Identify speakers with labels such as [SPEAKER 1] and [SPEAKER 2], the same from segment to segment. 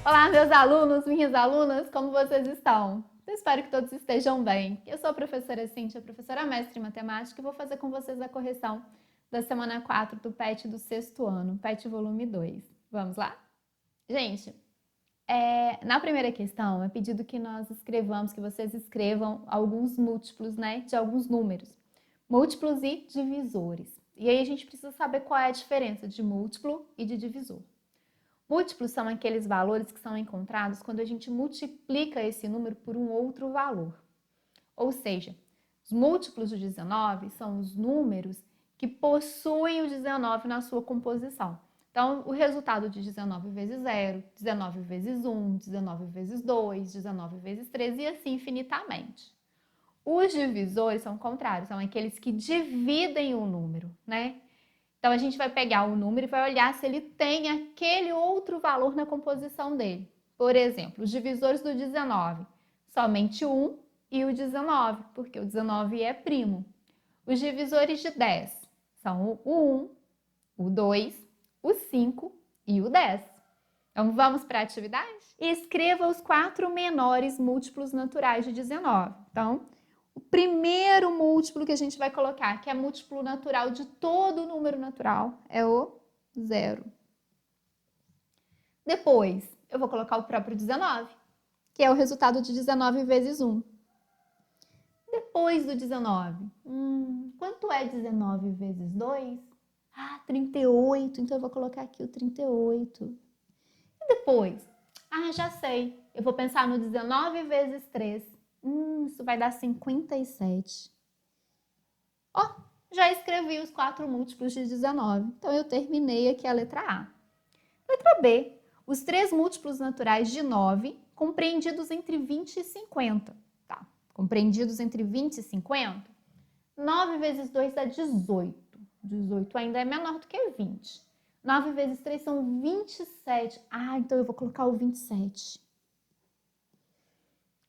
[SPEAKER 1] Olá, meus alunos, minhas alunas, como vocês estão? Eu espero que todos estejam bem. Eu sou a professora Cíntia, professora mestre em matemática, e vou fazer com vocês a correção da semana 4 do PET do 6º ano, PET volume 2. Vamos lá? Gente, na primeira questão é pedido que nós escrevamos, que vocês escrevam alguns múltiplos, né, de alguns números. Múltiplos e divisores. E aí a gente precisa saber qual é a diferença de múltiplo e de divisor. Múltiplos são aqueles valores que são encontrados quando a gente multiplica esse número por um outro valor. Ou seja, os múltiplos do 19 são os números que possuem o 19 na sua composição. Então, o resultado de 19 vezes 0, 19 vezes 1, 19 vezes 2, 19 vezes 3 e assim infinitamente. Os divisores são o contrário, são aqueles que dividem o número, né? Então, a gente vai pegar o número e vai olhar se ele tem aquele outro valor na composição dele. Por exemplo, os divisores do 19, somente o 1 e o 19, porque o 19 é primo. Os divisores de 10 são o 1, o 2, o 5 e o 10. Então, vamos para a atividade? Escreva os 4 menores múltiplos naturais de 19. Então, o primeiro múltiplo que a gente vai colocar, que é múltiplo natural de todo número natural, é o 0. Depois, eu vou colocar o próprio 19, que é o resultado de 19 vezes 1. Depois do 19, quanto é 19 vezes 2? 38, então eu vou colocar aqui o 38. E depois? Já sei, eu vou pensar no 19 vezes 3. Isso vai dar 57. Já escrevi os 4 múltiplos de 19. Então, eu terminei aqui a letra A. Letra B. Os 3 múltiplos naturais de 9, compreendidos entre 20 e 50. Tá? Compreendidos entre 20 e 50. 9 vezes 2 dá 18. 18 ainda é menor do que 20. 9 vezes 3 são 27. Então eu vou colocar o 27.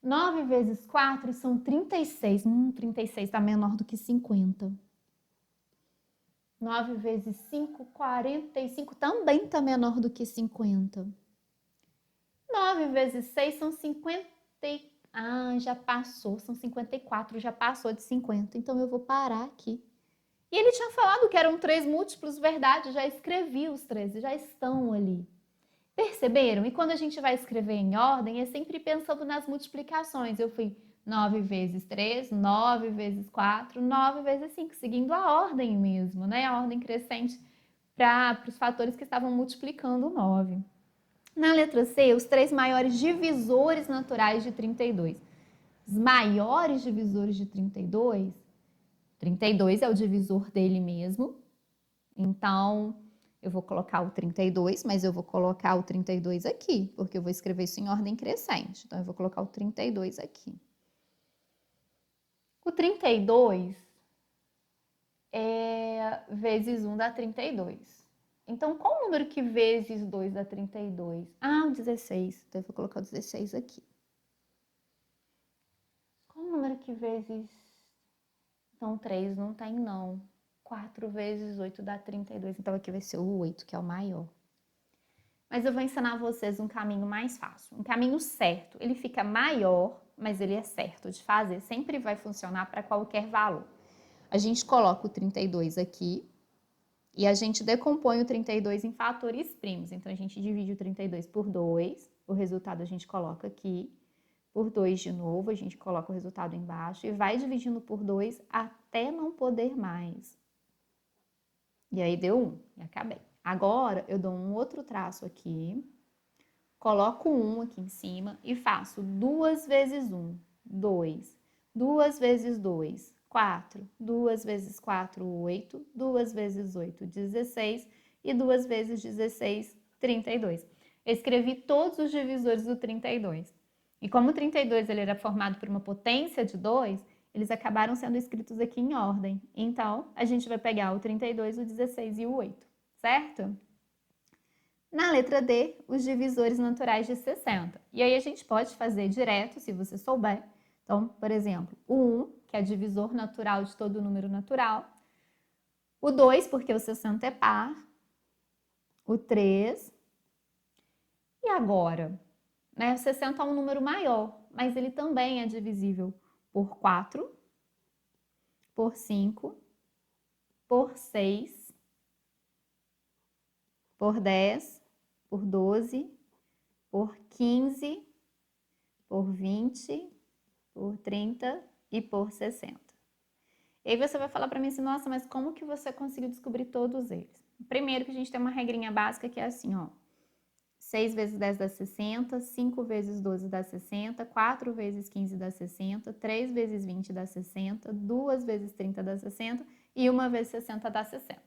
[SPEAKER 1] 9 vezes 4 são 36. 36 está menor do que 50. 9 vezes 5, 45, também está menor do que 50. 9 vezes 6 são 50. Já passou, são 54, já passou de 50. Então, eu vou parar aqui. E ele tinha falado que eram 3 múltiplos, verdade, já escrevi os 13, já estão ali. Perceberam? E quando a gente vai escrever em ordem, é sempre pensando nas multiplicações. Eu fui 9 vezes 3, 9 vezes 4, 9 vezes 5, seguindo a ordem mesmo, né? A ordem crescente para os fatores que estavam multiplicando o 9. Na letra C, os 3 maiores divisores naturais de 32. Os maiores divisores de 32, 32 é o divisor dele mesmo. Então, eu vou colocar o 32, mas eu vou colocar o 32 aqui, porque eu vou escrever isso em ordem crescente. Então, eu vou colocar o 32 aqui. O 32 vezes 1 dá 32. Então, qual o número que vezes 2 dá 32? O 16. Então, eu vou colocar o 16 aqui. Qual o número que vezes... Então, 3 não tem, não. 4 vezes 8 dá 32. Então, aqui vai ser o 8, que é o maior. Mas eu vou ensinar vocês um caminho mais fácil. Um caminho certo. Ele fica maior, mas ele é certo de fazer. Sempre vai funcionar para qualquer valor. A gente coloca o 32 aqui e a gente decompõe o 32 em fatores primos. Então, a gente divide o 32 por 2. O resultado a gente coloca aqui. Por 2 de novo, a gente coloca o resultado embaixo e vai dividindo por 2 até não poder mais. E aí deu 1 e acabei. Agora, eu dou um outro traço aqui, coloco 1 aqui em cima e faço 2 vezes 1, 2. 2 vezes 2, 4. 2 vezes 4, 8. 2 vezes 8, 16. E 2 vezes 16, 32. Eu escrevi todos os divisores do 32. E como o 32 ele era formado por uma potência de 2, eles acabaram sendo escritos aqui em ordem. Então, a gente vai pegar o 32, o 16 e o 8, certo? Na letra D, os divisores naturais de 60. E aí a gente pode fazer direto, se você souber. Então, por exemplo, o 1, que é divisor natural de todo número natural. O 2, porque o 60 é par. O 3. E agora? né? 60 é um número maior, mas ele também é divisível por 4, por 5, por 6, por 10, por 12, por 15, por 20, por 30 e por 60. E aí você vai falar para mim assim, nossa, mas como que você conseguiu descobrir todos eles? Primeiro que a gente tem uma regrinha básica que é assim, ó. 6 vezes 10 dá 60, 5 vezes 12 dá 60, 4 vezes 15 dá 60, 3 vezes 20 dá 60, 2 vezes 30 dá 60 e 1 vezes 60 dá 60.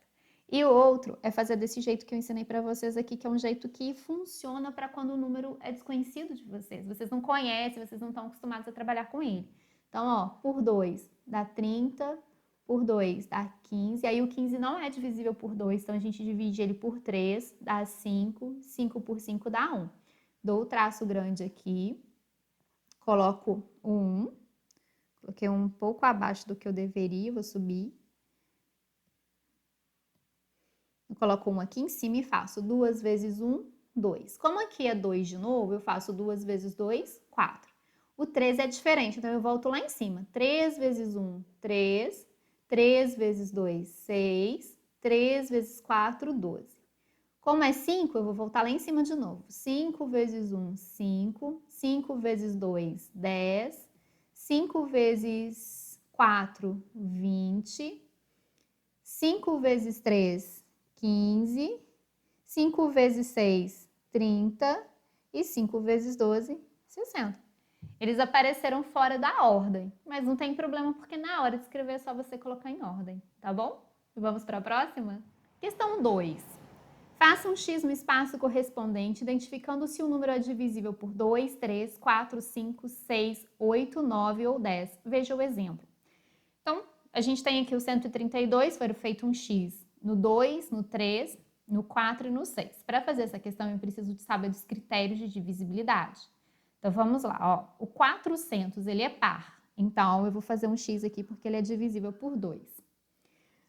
[SPEAKER 1] E o outro é fazer desse jeito que eu ensinei para vocês aqui, que é um jeito que funciona para quando o número é desconhecido de vocês. Vocês não conhecem, vocês não estão acostumados a trabalhar com ele. Então, ó, por 2 dá 30, por 2 dá 15, aí o 15 não é divisível por 2, então a gente divide ele por 3, dá 5, 5 por 5 dá 1. Dou o traço grande aqui, coloco o 1, coloquei um pouco abaixo do que eu deveria, vou subir. Eu coloco 1 aqui em cima e faço 2 vezes 1, 2. Como aqui é 2 de novo, eu faço 2 vezes 2, 4. O 3 é diferente, então eu volto lá em cima. 3 vezes 1, 3. 3 vezes 2, 6. 3 vezes 4, 12. Como é 5, eu vou voltar lá em cima de novo. 5 vezes 1, 5. 5 vezes 2, 10. 5 vezes 4, 20. 5 vezes 3, 15. 5 vezes 6, 30. E 5 vezes 12, 60. Eles apareceram fora da ordem, mas não tem problema porque na hora de escrever é só você colocar em ordem, tá bom? Vamos para a próxima? Questão 2. Faça um X no espaço correspondente, identificando se o número é divisível por 2, 3, 4, 5, 6, 8, 9 ou 10. Veja o exemplo. Então, a gente tem aqui o 132, foi feito um X no 2, no 3, no 4 e no 6. Para fazer essa questão, eu preciso de saber dos critérios de divisibilidade. Então, vamos lá, ó. O 400, ele é par. Então, eu vou fazer um X aqui porque ele é divisível por 2.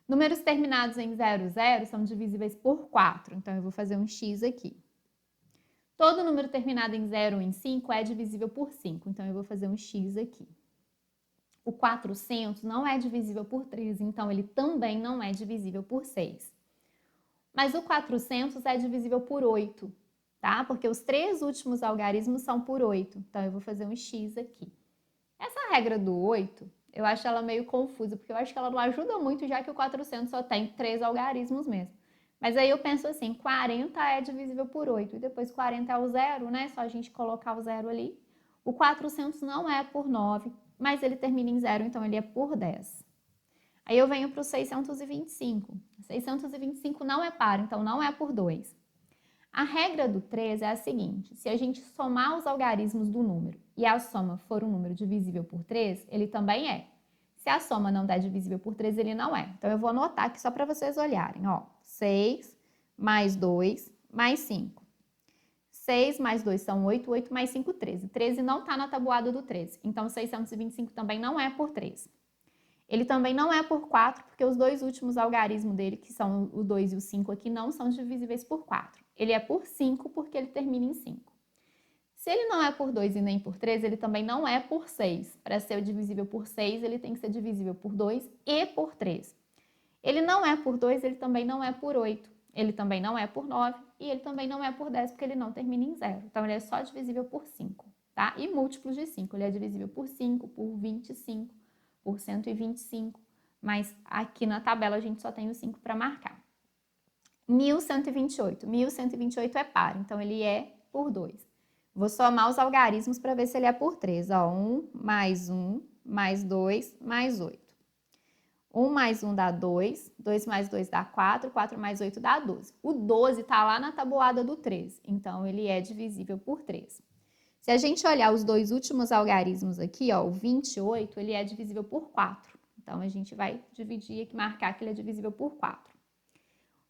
[SPEAKER 1] Números terminados em 00 são divisíveis por 4. Então, eu vou fazer um X aqui. Todo número terminado em 0 ou em 5 é divisível por 5. Então, eu vou fazer um X aqui. O 400 não é divisível por 3, então ele também não é divisível por 6. Mas o 400 é divisível por 8, tá? Porque os 3 últimos algarismos são por 8. Então, eu vou fazer um X aqui. Essa regra do 8, eu acho ela meio confusa, porque eu acho que ela não ajuda muito, já que o 400 só tem 3 algarismos mesmo. Mas aí eu penso assim, 40 é divisível por 8, e depois 40 é o zero, né? Só a gente colocar o zero ali. O 400 não é por 9, mas ele termina em zero, então ele é por 10. Aí eu venho para o 625. 625 não é par, então não é por 2. A regra do 3 é a seguinte: se a gente somar os algarismos do número e a soma for um número divisível por 3, ele também é. Se a soma não der divisível por 3, ele não é. Então, eu vou anotar aqui só para vocês olharem. Ó, 6 mais 2 mais 5. 6 mais 2 são 8, 8 mais 5, 13. 13 não está na tabuada do 13, então 625 também não é por 3. Ele também não é por 4, porque os dois últimos algarismos dele, que são o 2 e o 5 aqui, não são divisíveis por 4. Ele é por 5, porque ele termina em 5. Se ele não é por 2 e nem por 3, ele também não é por 6. Para ser divisível por 6, ele tem que ser divisível por 2 e por 3. Ele não é por 2, ele também não é por 8. Ele também não é por 9 e ele também não é por 10, porque ele não termina em 0. Então, ele é só divisível por 5, tá? E múltiplos de 5. Ele é divisível por 5, por 25, por 125, mas aqui na tabela a gente só tem o 5 para marcar. 1128. 1128 é par, então ele é por 2. Vou somar os algarismos para ver se ele é por 3. Ó, 1 mais 2 mais 8. 1 mais 1 dá 2, 2 mais 2 dá 4, 4 mais 8 dá 12. O 12 está lá na tabuada do 13, então ele é divisível por 3. Se a gente olhar os dois últimos algarismos aqui, ó, o 28, ele é divisível por 4. Então, a gente vai dividir aqui, marcar que ele é divisível por 4.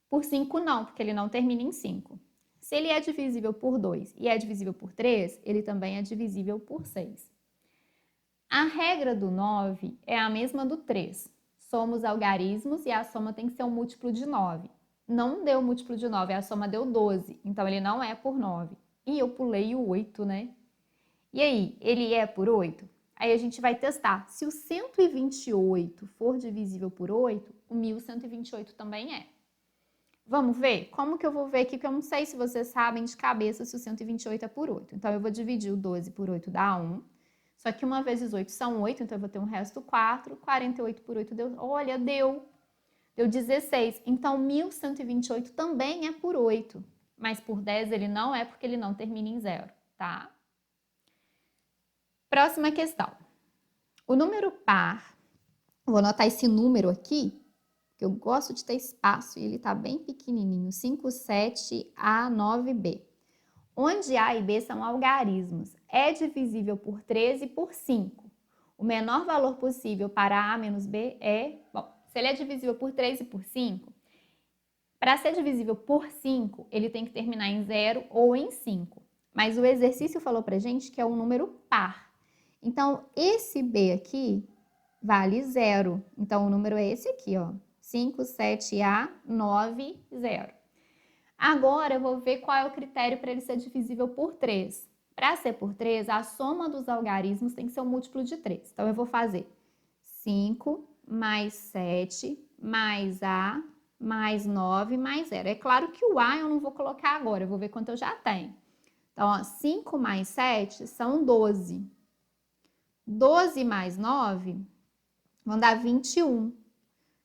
[SPEAKER 1] Por 5 não, porque ele não termina em 5. Se ele é divisível por 2 e é divisível por 3, ele também é divisível por 6. A regra do 9 é a mesma do 3. Soma os algarismos e a soma tem que ser um múltiplo de 9. Não deu múltiplo de 9, a soma deu 12, então ele não é por 9. E eu pulei o 8, né? E aí, ele é por 8? Aí a gente vai testar. Se o 128 for divisível por 8, o 1128 também é. Vamos ver? Como que eu vou ver aqui? Porque eu não sei se vocês sabem de cabeça se o 128 é por 8. Então, eu vou dividir o 12 por 8 dá 1. Só que 1 vezes 8 são 8, então eu vou ter um resto 4. 48 por 8 deu... Olha, deu 16. Então, 1128 também é por 8. Mas por 10 ele não é, porque ele não termina em 0, tá? Próxima questão. O número par, vou anotar esse número aqui, que eu gosto de ter espaço e ele tá bem pequenininho, 5, 7A, 9B. Onde A e B são algarismos, é divisível por 13 e por 5. O menor valor possível para A menos B é... Bom, se ele é divisível por 3 e por 5, para ser divisível por 5, ele tem que terminar em 0 ou em 5. Mas o exercício falou pra gente que é um número par. Então, esse B aqui vale 0. Então, o número é esse aqui, ó. 5, 7A, 9, 0. Agora, eu vou ver qual é o critério para ele ser divisível por 3. Para ser por 3, a soma dos algarismos tem que ser um múltiplo de 3. Então, eu vou fazer 5 mais 7 mais A mais 9 mais 0. É claro que o A eu não vou colocar agora, eu vou ver quanto eu já tenho. Então, ó, 5 mais 7 são 12. 12 mais 9 vão dar 21.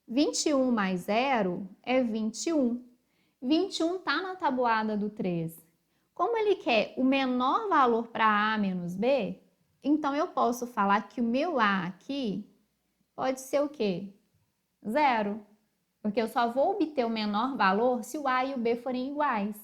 [SPEAKER 1] 21 mais 0 é 21. 21 está na tabuada do 3. Como ele quer o menor valor para A menos B, então eu posso falar que o meu A aqui pode ser o quê? 0. Porque eu só vou obter o menor valor se o A e o B forem iguais.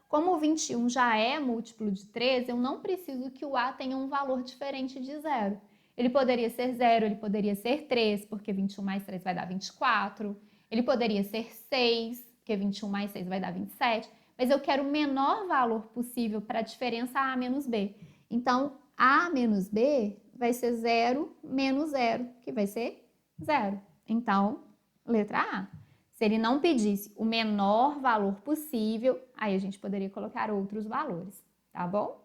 [SPEAKER 1] Como o 21 já é múltiplo de 3, eu não preciso que o A tenha um valor diferente de 0. Ele poderia ser 0, ele poderia ser 3, porque 21 mais 3 vai dar 24. Ele poderia ser 6, porque 21 mais 6 vai dar 27. Mas eu quero o menor valor possível para a diferença A menos B. Então, A menos B vai ser 0 menos 0, que vai ser 0. Então, letra A. Se ele não pedisse o menor valor possível, aí a gente poderia colocar outros valores, tá bom?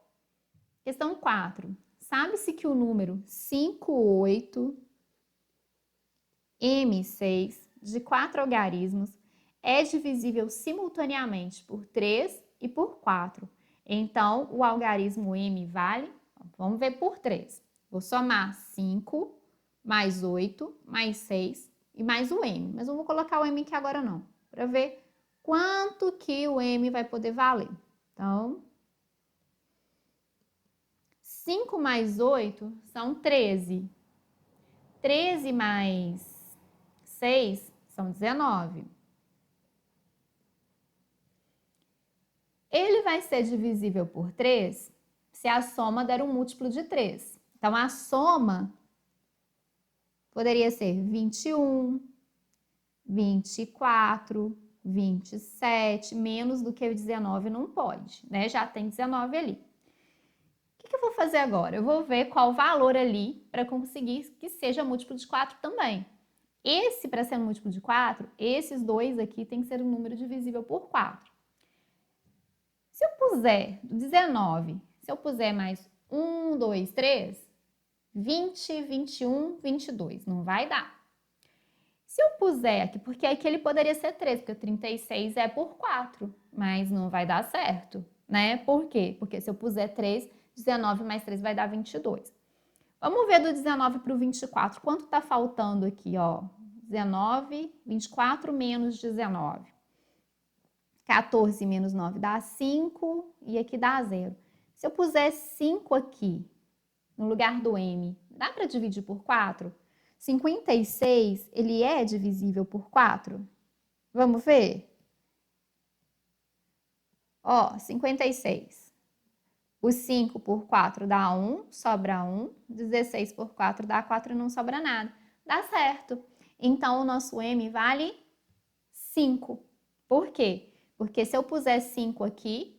[SPEAKER 1] Questão 4. Sabe-se que o número 58M6 de 4 algarismos é divisível simultaneamente por 3 e por 4. Então, o algarismo M vale, vamos ver por 3. Vou somar 5 mais 8 mais 6 e mais o M. Mas não vou colocar o M aqui agora não, para ver quanto que o M vai poder valer. Então, 5 mais 8 são 13. 13 mais 6 são 19. Ele vai ser divisível por 3 se a soma der um múltiplo de 3. Então, a soma poderia ser 21, 24, 27, menos do que 19 não pode, né? Já tem 19 ali. O que eu vou fazer agora? Eu vou ver qual o valor ali para conseguir que seja múltiplo de 4 também. Esse, para ser múltiplo de 4, esses dois aqui tem que ser um número divisível por 4. Se eu puser 19, se eu puser mais 1, 2, 3, 20, 21, 22, não vai dar. Se eu puser aqui, porque aqui ele poderia ser 3, porque 36 é por 4, mas não vai dar certo, né? Por quê? Porque se eu puser 3, 19 mais 3 vai dar 22. Vamos ver do 19 para o 24, quanto está faltando aqui, ó? 19, 24 menos 19. 14 menos 9 dá 5 e aqui dá 0. Se eu puser 5 aqui, no lugar do M, dá para dividir por 4? 56, ele é divisível por 4? Vamos ver? Ó, 56. O 5 por 4 dá 1, sobra 1. 16 por 4 dá 4 e não sobra nada. Dá certo. Então, o nosso M vale 5. Por quê? Porque se eu puser 5 aqui,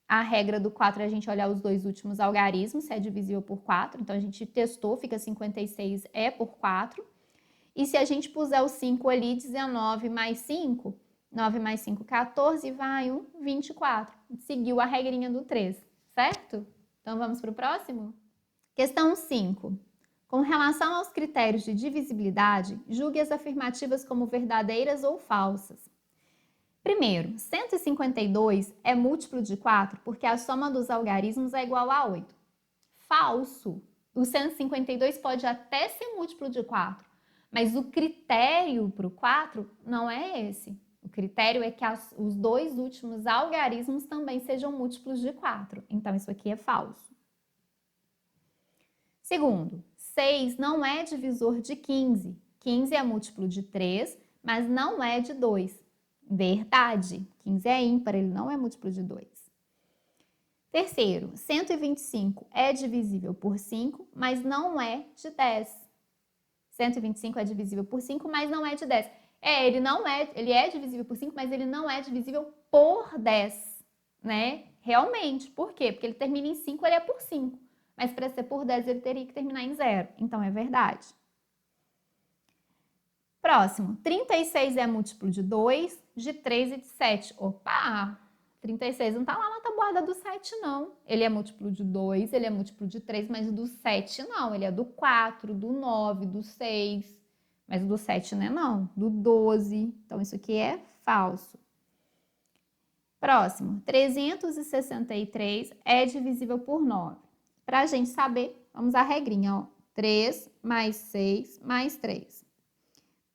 [SPEAKER 1] a regra do 4 é a gente olhar os dois últimos algarismos, se é divisível por 4. Então, a gente testou, fica 56 é por 4. E se a gente puser o 5 ali, 19 mais 5, 9 mais 5, 14, vai um 24. Seguiu a regrinha do 3, certo? Então, vamos para o próximo? Questão 5. Com relação aos critérios de divisibilidade, julgue as afirmativas como verdadeiras ou falsas. Primeiro, 152 é múltiplo de 4 porque a soma dos algarismos é igual a 8. Falso. O 152 pode até ser múltiplo de 4, mas o critério para o 4 não é esse. O critério é que os dois últimos algarismos também sejam múltiplos de 4. Então, isso aqui é falso. Segundo, 6 não é divisor de 15. 15 é múltiplo de 3, mas não é de 2. Verdade. 15 é ímpar, ele não é múltiplo de 2. Terceiro, 125 é divisível por 5, mas não é de 10. 125 é divisível por 5, mas não é de 10. Ele é divisível por 5, mas ele não é divisível por 10, né? Realmente. Por quê? Porque ele termina em 5, ele é por 5. Mas para ser por 10, ele teria que terminar em 0. Então, é verdade. Próximo, 36 é múltiplo de 2, de 3 e de 7. Opa! 36 não está lá na tabuada do 7, não. Ele é múltiplo de 2, ele é múltiplo de 3, mas do 7 não. Ele é do 4, do 9, do 6. Mas do 7 não é não. Do 12. Então, isso aqui é falso. Próximo, 363 é divisível por 9. Para a gente saber, vamos à regrinha, ó. 3 mais 6 mais 3.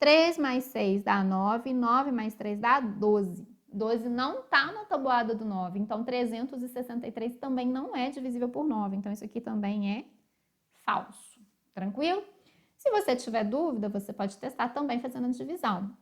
[SPEAKER 1] 3 mais 6 dá 9, 9 mais 3 dá 12. 12 não está na tabuada do 9, então 363 também não é divisível por 9. Então, isso aqui também é falso. Tranquilo? Se você tiver dúvida, você pode testar também fazendo a divisão.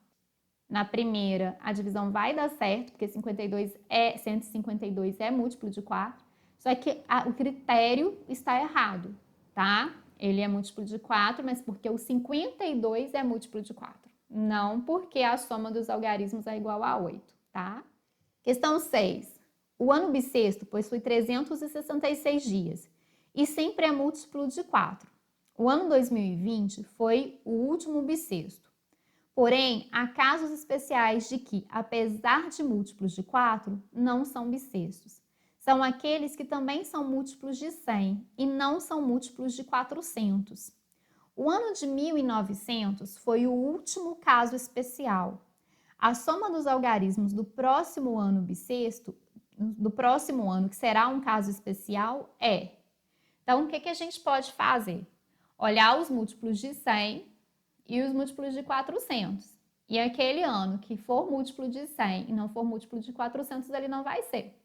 [SPEAKER 1] Na primeira, a divisão vai dar certo, porque 152 é múltiplo de 4, só que o critério está errado, tá? Ele é múltiplo de 4, mas porque o 52 é múltiplo de 4. Não porque a soma dos algarismos é igual a 8, tá? Questão 6. O ano bissexto possui 366 dias e sempre é múltiplo de 4. O ano 2020 foi o último bissexto. Porém, há casos especiais de que, apesar de múltiplos de 4, não são bissextos. São aqueles que também são múltiplos de 100 e não são múltiplos de 400. O ano de 1900 foi o último caso especial. A soma dos algarismos do próximo ano bissexto, do próximo ano, que será um caso especial, é. Então, o que a gente pode fazer? Olhar os múltiplos de 100 e os múltiplos de 400. E aquele ano que for múltiplo de 100 e não for múltiplo de 400, ele não vai ser.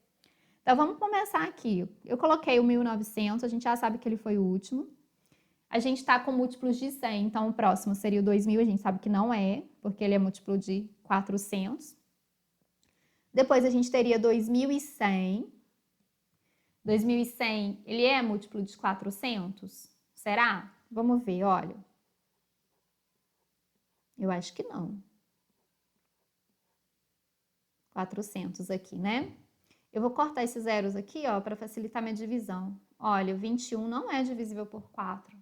[SPEAKER 1] Então, vamos começar aqui. Eu coloquei o 1900, a gente já sabe que ele foi o último. A gente está com múltiplos de 100, então o próximo seria o 2000, a gente sabe que não é, porque ele é múltiplo de 400. Depois a gente teria 2100. 2100, ele é múltiplo de 400? Será? Vamos ver, olha. Eu acho que não. 400 aqui, né? Eu vou cortar esses zeros aqui, ó, para facilitar minha divisão. Olha, o 21 não é divisível por 4.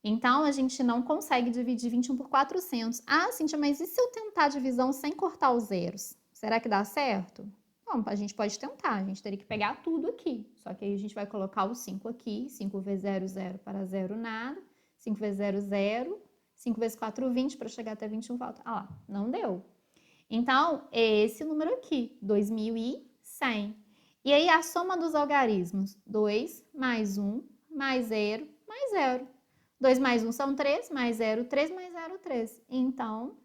[SPEAKER 1] Então, a gente não consegue dividir 21 por 400. Ah, Cíntia, mas e se eu tentar a divisão sem cortar os zeros? Será que dá certo? Bom, a gente pode tentar. A gente teria que pegar tudo aqui. Só que aí a gente vai colocar o 5 aqui. 5 vezes 0, 0 para 0, nada. 5 vezes 0, 0. 5 vezes 4, 20, para chegar até 21, falta. Ah lá, não deu. Então, é esse número aqui, 2100. E aí, a soma dos algarismos, 2 mais 1 mais 0 mais 0. 2 mais 1 são 3, mais 0, 3 mais 0, 3. Então,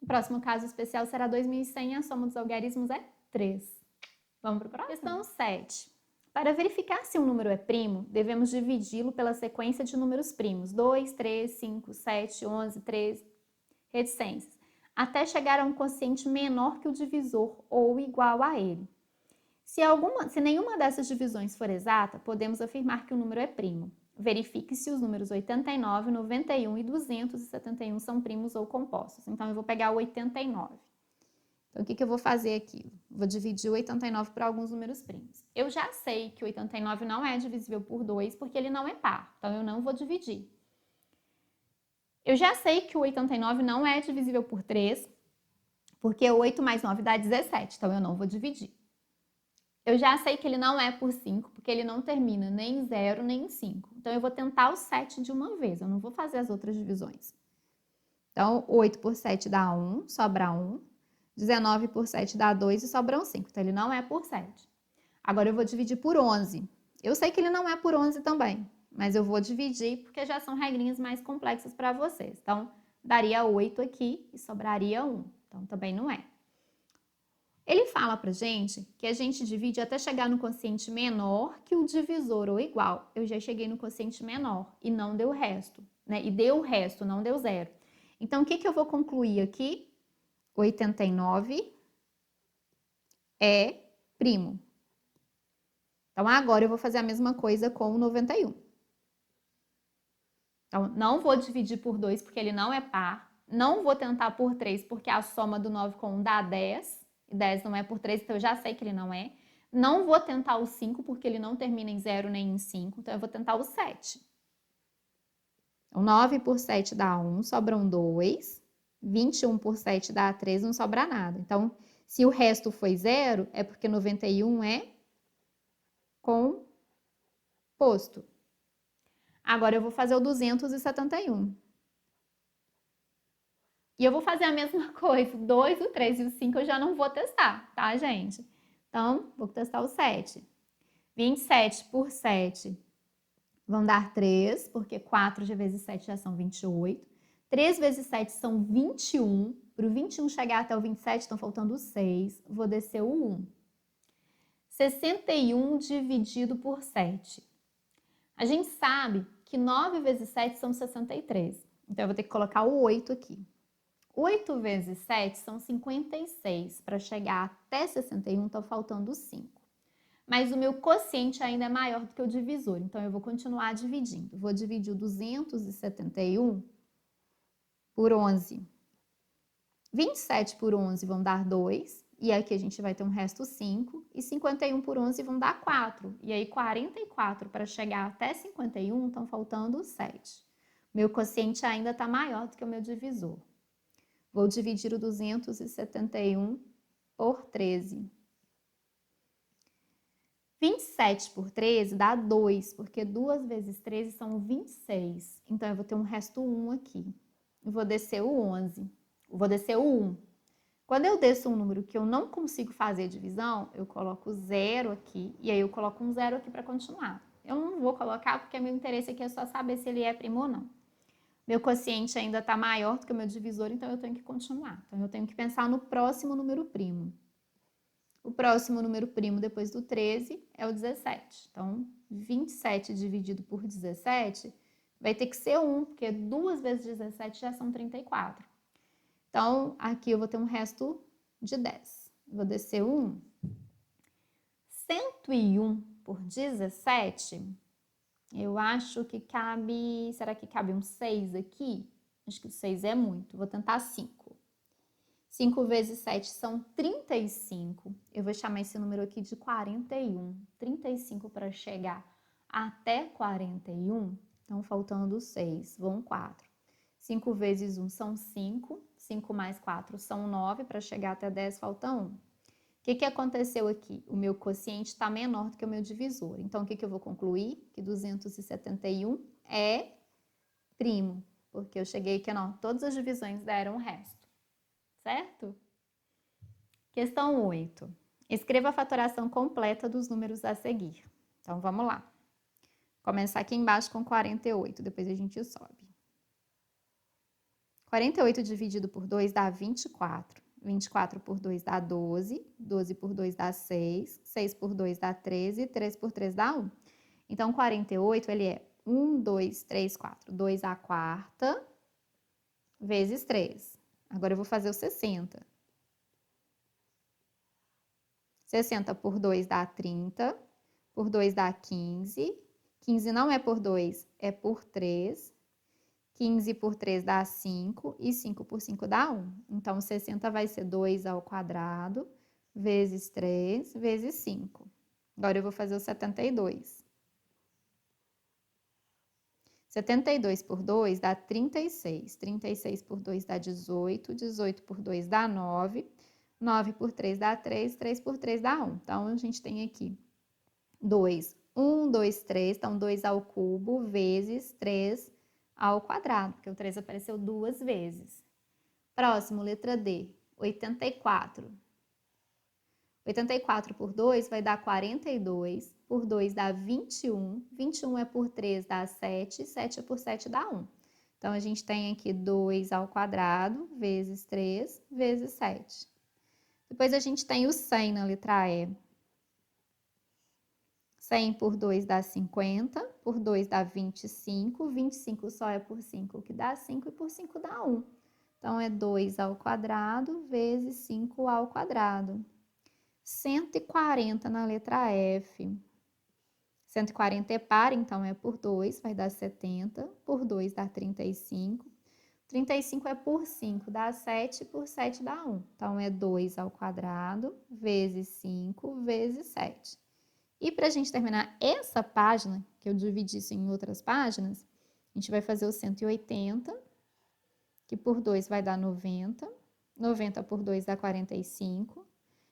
[SPEAKER 1] o próximo caso especial será 2100 e a soma dos algarismos é 3. Vamos para o próximo? Questão 7. Para verificar se um número é primo, devemos dividi-lo pela sequência de números primos. 2, 3, 5, 7, 11, 13, reticências, até chegar a um quociente menor que o divisor ou igual a ele. Se nenhuma dessas divisões for exata, podemos afirmar que o número é primo. Verifique se os números 89, 91 e 271 são primos ou compostos. Então, eu vou pegar o 89. Então, o que eu vou fazer aqui? Vou dividir o 89 por alguns números primos. Eu já sei que o 89 não é divisível por 2, porque ele não é par. Então, eu não vou dividir. Eu já sei que o 89 não é divisível por 3, porque 8 mais 9 dá 17. Então, eu não vou dividir. Eu já sei que ele não é por 5, porque ele não termina nem em 0, nem em 5. Então, eu vou tentar o 7 de uma vez, eu não vou fazer as outras divisões. Então, 8 por 7 dá 1, sobra 1. 19 por 7 dá 2 e sobram 5. Então, ele não é por 7. Agora, eu vou dividir por 11. Eu sei que ele não é por 11 também, mas eu vou dividir porque já são regrinhas mais complexas para vocês. Então, daria 8 aqui e sobraria 1. Então, também não é. Ele fala pra gente que a gente divide até chegar no quociente menor que o divisor ou igual. Eu já cheguei no quociente menor e não deu o resto, né? E deu o resto, não deu zero. Então, o que eu vou concluir aqui? 89 é primo. Então, agora eu vou fazer a mesma coisa com o 91. Então, não vou dividir por 2 porque ele não é par. Não vou tentar por 3 porque a soma do 9 com 1 dá 10. E 10 não é por 3, então eu já sei que ele não é. Não vou tentar o 5 porque ele não termina em 0 nem em 5. Então, eu vou tentar o 7. O 9 por 7 dá 1, sobram 2. 21 por 7 dá 3, não sobra nada. Então, se o resto foi 0, é porque 91 é composto. Agora, eu vou fazer o 271. E eu vou fazer a mesma coisa, 2, o 3 e o 5 eu já não vou testar, tá, gente? Então, vou testar o 7. 27 por 7 vão dar 3, porque 4 vezes 7 já são 28. 3 vezes 7 são 21. Para o 21 chegar até o 27, estão faltando 6. Vou descer o 1. 61 dividido por 7. A gente sabe que 9 vezes 7 são 63. Então, eu vou ter que colocar o 8 aqui. 8 vezes 7 são 56. Para chegar até 61, está faltando 5. Mas o meu quociente ainda é maior do que o divisor, então eu vou continuar dividindo. Vou dividir o 271 por 11. 27 por 11 vão dar 2, e aqui a gente vai ter um resto 5. E 51 por 11 vão dar 4. E aí 44 para chegar até 51, estão faltando 7. Meu quociente ainda está maior do que o meu divisor. Vou dividir o 271 por 13. 27 por 13 dá 2, porque 2 vezes 13 são 26. Então, eu vou ter um resto 1 aqui. Eu vou descer o 11. Eu vou descer o 1. Quando eu desço um número que eu não consigo fazer divisão, eu coloco 0 aqui, e aí eu coloco um 0 aqui para continuar. Eu não vou colocar porque meu interesse aqui é só saber se ele é primo ou não. Meu quociente ainda está maior do que o meu divisor, então eu tenho que continuar. Então, eu tenho que pensar no próximo número primo. O próximo número primo depois do 13 é o 17. Então, 27 dividido por 17 vai ter que ser 1, porque 2 vezes 17 já são 34. Então, aqui eu vou ter um resto de 10. Vou descer o 1. 101 por 17, eu acho que cabe... Será que cabe um 6 aqui? Acho que o 6 é muito. Vou tentar 5. 5 vezes 7 são 35. Eu vou chamar esse número aqui de 41. 35 para chegar até 41. Então, faltando 6. Vão 4. 5 vezes 1 são 5. 5 mais 4 são 9. Para chegar até 10, falta 1. O que aconteceu aqui? O meu quociente está menor do que o meu divisor. Então, o que eu vou concluir? Que 271 é primo. Porque eu cheguei aqui, não, todas as divisões deram o resto. Certo? Questão 8. Escreva a fatoração completa dos números a seguir. Então, vamos lá. Começar aqui embaixo com 48, depois a gente sobe. 48 dividido por 2 dá 24. 24 por 2 dá 12. 12 por 2 dá 6. 6 por 2 dá 13. 3 por 3 dá 1. Então, 48, ele é 1, 2, 3, 4. 2 à quarta vezes 3. Agora, eu vou fazer o 60. 60 por 2 dá 30, por 2 dá 15, 15 não é por 2, é por 3, 15 por 3 dá 5 e 5 por 5 dá 1. Então, 60 vai ser 2 ao quadrado, vezes 3, vezes 5. Agora, eu vou fazer o 72. 72 por 2 dá 36, 36 por 2 dá 18, 18 por 2 dá 9, 9 por 3 dá 3, 3 por 3 dá 1. Então, a gente tem aqui 2. 1, 2, 3. Então, 2 ao cubo vezes 3 ao quadrado, porque o 3 apareceu 2 vezes. Próximo, letra D, 84. 84 por 2 vai dar 42, por 2 dá 21, 21 é por 3 dá 7, 7 é por 7 dá 1. Então, a gente tem aqui 2 ao quadrado vezes 3 vezes 7. Depois, a gente tem o 100 na letra E. 100 por 2 dá 50, por 2 dá 25, 25 só é por 5 que dá 5 e por 5 dá 1. Então, é 2 ao quadrado vezes 5 ao quadrado. 140 na letra F. 140 é par, então é por 2, vai dar 70. Por 2 dá 35. 35 é por 5, dá 7. Por 7 dá 1. Então, é 2 ao quadrado vezes 5 vezes 7. E para a gente terminar essa página, que eu dividi isso em outras páginas, a gente vai fazer o 180, que por 2 vai dar 90. 90 por 2 dá 45.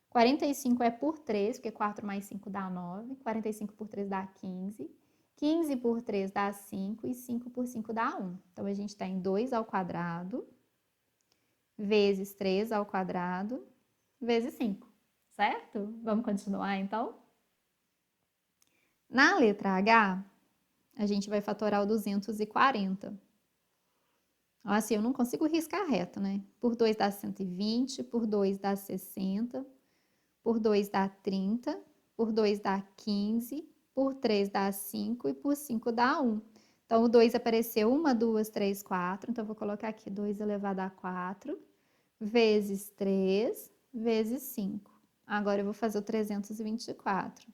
[SPEAKER 1] 45 é por 3, porque 4 mais 5 dá 9. 45 por 3 dá 15. 15 por 3 dá 5 e 5 por 5 dá 1. Então, a gente tem 2 ao quadrado vezes 3 ao quadrado vezes 5, certo? Vamos continuar, então? Na letra H, a gente vai fatorar o 240. Assim, eu não consigo riscar reto, né? Por 2 dá 120, por 2 dá 60, por 2 dá 30, por 2 dá 15, por 3 dá 5 e por 5 dá 1. Então, o 2 apareceu 1, 2, 3, 4. Então, eu vou colocar aqui 2 elevado a 4, vezes 3, vezes 5. Agora, eu vou fazer o 324.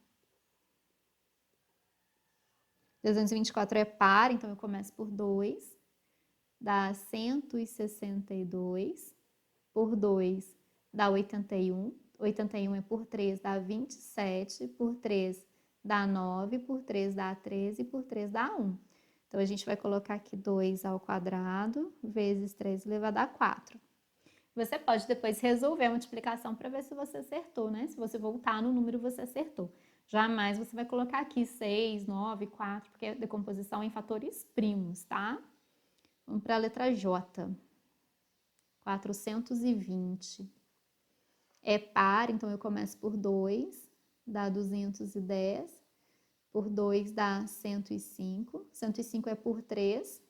[SPEAKER 1] 324 é par, então eu começo por 2, dá 162, por 2 dá 81, 81 é por 3, dá 27, por 3 dá 9, por 3 dá 13 e por 3 dá 1. Então, a gente vai colocar aqui 2 ao quadrado vezes 3 elevado a 4. Você pode depois resolver a multiplicação para ver se você acertou, né? Se você voltar no número, você acertou. Jamais você vai colocar aqui 6, 9, 4, porque a decomposição é em fatores primos, tá? Vamos para a letra J. 420. É par, então eu começo por 2, dá 210. Por 2 dá 105. 105 é por 3,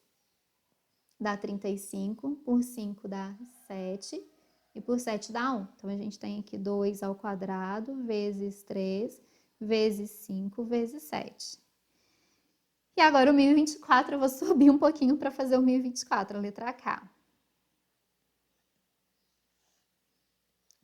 [SPEAKER 1] dá 35. Por 5 dá 7. E por 7 dá 1. Então, a gente tem aqui 2 ao quadrado vezes 3 vezes 5 vezes 7. E agora o 1024, eu vou subir um pouquinho para fazer o 1024, a letra K.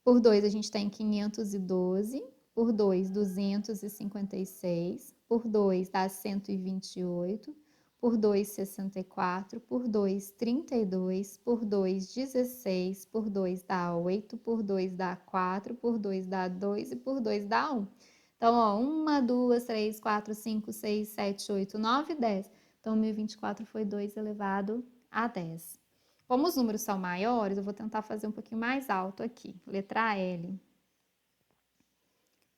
[SPEAKER 1] Por 2, a gente tem 512. Por 2, 256. Por 2, dá 128. Por 2, 64. Por 2, 32. Por 2, 16. Por 2, dá 8. Por 2, dá 4. Por 2, dá 2. E por 2, dá 1. Então, ó, 1, 2, 3, 4, 5, 6, 7, 8, 9, 10. Então, 1024 foi 2 elevado a 10. Como os números são maiores, eu vou tentar fazer um pouquinho mais alto aqui. Letra L.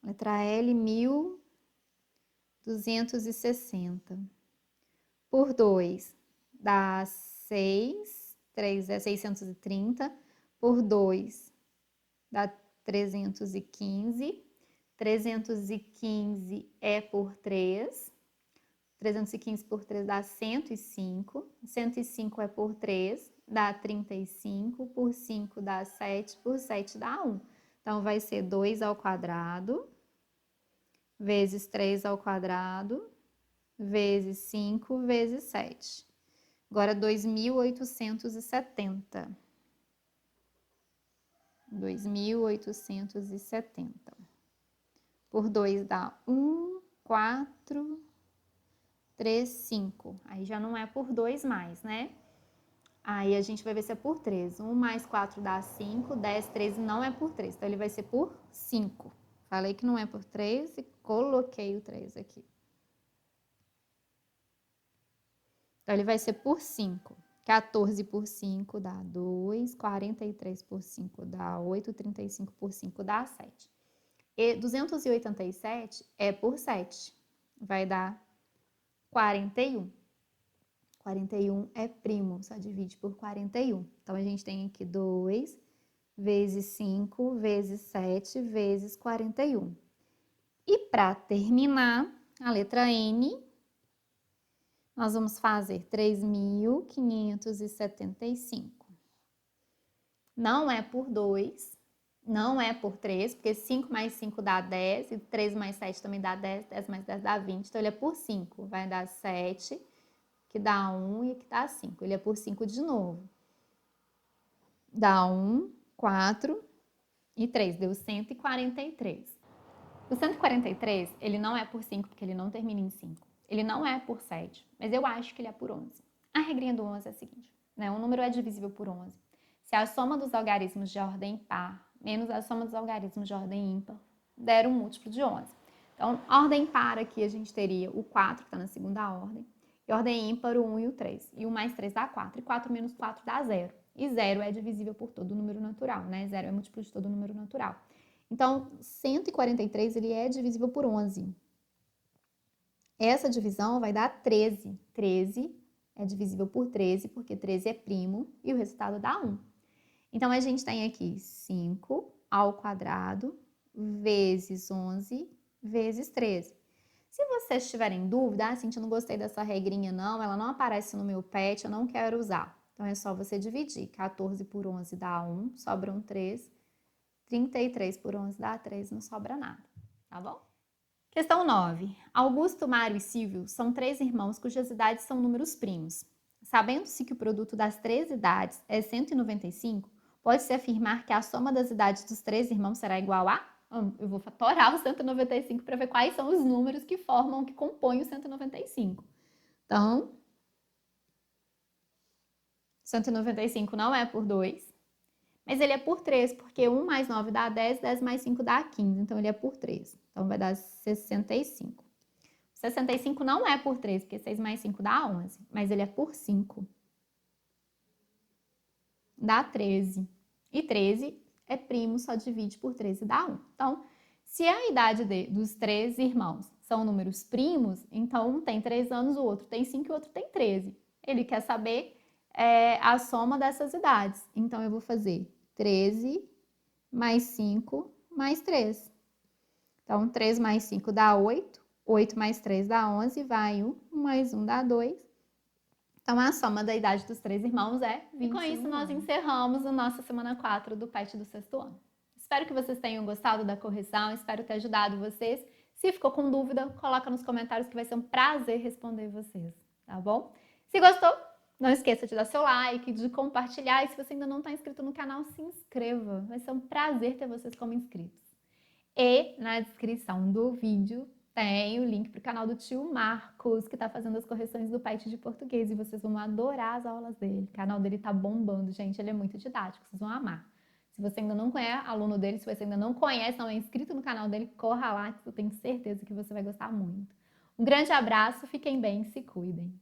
[SPEAKER 1] Letra L, 1260. Por 2 dá 6, 3 é 630. Por 2 dá 315. 315 é por 3. 315 por 3 dá 105. 105 é por 3, dá 35. Por 5 dá 7. Por 7 dá 1. Então, vai ser 2 ao quadrado, vezes 3 ao quadrado, vezes 5, vezes 7. Agora, 2.870. 2.870. Por 2 dá 1, 4, 3, 5. Aí já não é por 2 mais, né? Aí a gente vai ver se é por 3. 1 mais 4 dá 5, 10, 13 não é por 3. Então, ele vai ser por 5. Falei que não é por 3 e coloquei o 3 aqui. Então, ele vai ser por 5. 14 por 5 dá 2, 43 por 5 dá 8, 35 por 5 dá 7. E 287 é por 7, vai dar 41. 41 é primo, só divide por 41. Então, a gente tem aqui 2 vezes 5 vezes 7 vezes 41. E para terminar, a letra N, nós vamos fazer 3.575. Não é por 2, não é por 3, porque 5 mais 5 dá 10, e 3 mais 7 também dá 10, 10 mais 10 dá 20. Então, ele é por 5, vai dar 7, que dá 1 e aqui dá 5. Ele é por 5 de novo. Dá 1, 4 e 3, deu 143. O 143, ele não é por 5, porque ele não termina em 5. Ele não é por 7, mas eu acho que ele é por 11. A regrinha do 11 é a seguinte, né? Um número é divisível por 11 se a soma dos algarismos de ordem par menos a soma dos algarismos de ordem ímpar der um múltiplo de 11. Então, ordem par aqui a gente teria o 4, que está na segunda ordem, e ordem ímpar o 1 e o 3. E 1 mais 3 dá 4, e 4 menos 4 dá 0. E 0 é divisível por todo número natural, né? 0 é múltiplo de todo número natural. Então, 143 ele é divisível por 11. Essa divisão vai dar 13. 13 é divisível por 13, porque 13 é primo, e o resultado dá 1. Então, a gente tem aqui 5 ao quadrado vezes 11 vezes 13. Se vocês tiverem dúvida, Cintia, eu não gostei dessa regrinha não, ela não aparece no meu PET, eu não quero usar. Então, é só você dividir. 14 por 11 dá 1, sobram 3. 33 por 11 dá 3, não sobra nada, tá bom? Questão 9. Augusto, Mário e Silvio são 3 irmãos cujas idades são números primos. Sabendo-se que o produto das 3 idades é 195, pode-se afirmar que a soma das idades dos 3 irmãos será igual a... Eu vou fatorar o 195 para ver quais são os números que formam, que compõem o 195. Então, 195 não é por 2, mas ele é por 3, porque 1 mais 9 dá 10, 10 mais 5 dá 15, então ele é por 3. Então, vai dar 65. 65 não é por 3, porque 6 mais 5 dá 11, mas ele é por 5. Dá 13. E 13 é primo, só divide por 13 dá 1. Então, se a idade dos 3 irmãos são números primos, então um tem 3 anos, o outro tem 5 e o outro tem 13. Ele quer saber a soma dessas idades. Então, eu vou fazer 13 mais 5 mais 3. Então, 3 mais 5 dá 8. 8 mais 3 dá 11, vai 1. 1 mais 1 dá 2. Então, a soma da idade dos 3 irmãos é 21. E com isso, nós encerramos a nossa semana 4 do PET do 6º ano. Espero que vocês tenham gostado da correção, espero ter ajudado vocês. Se ficou com dúvida, coloca nos comentários que vai ser um prazer responder vocês, tá bom? Se gostou, não esqueça de dar seu like, de compartilhar, e se você ainda não está inscrito no canal, se inscreva. Vai ser um prazer ter vocês como inscritos. E na descrição do vídeo tem o link para o canal do tio Marcos, que está fazendo as correções do PET de português, e vocês vão adorar as aulas dele. O canal dele tá bombando, gente, ele é muito didático, vocês vão amar. Se você ainda não é aluno dele, se você ainda não conhece, não é inscrito no canal dele, corra lá, que eu tenho certeza que você vai gostar muito. Um grande abraço, fiquem bem, se cuidem.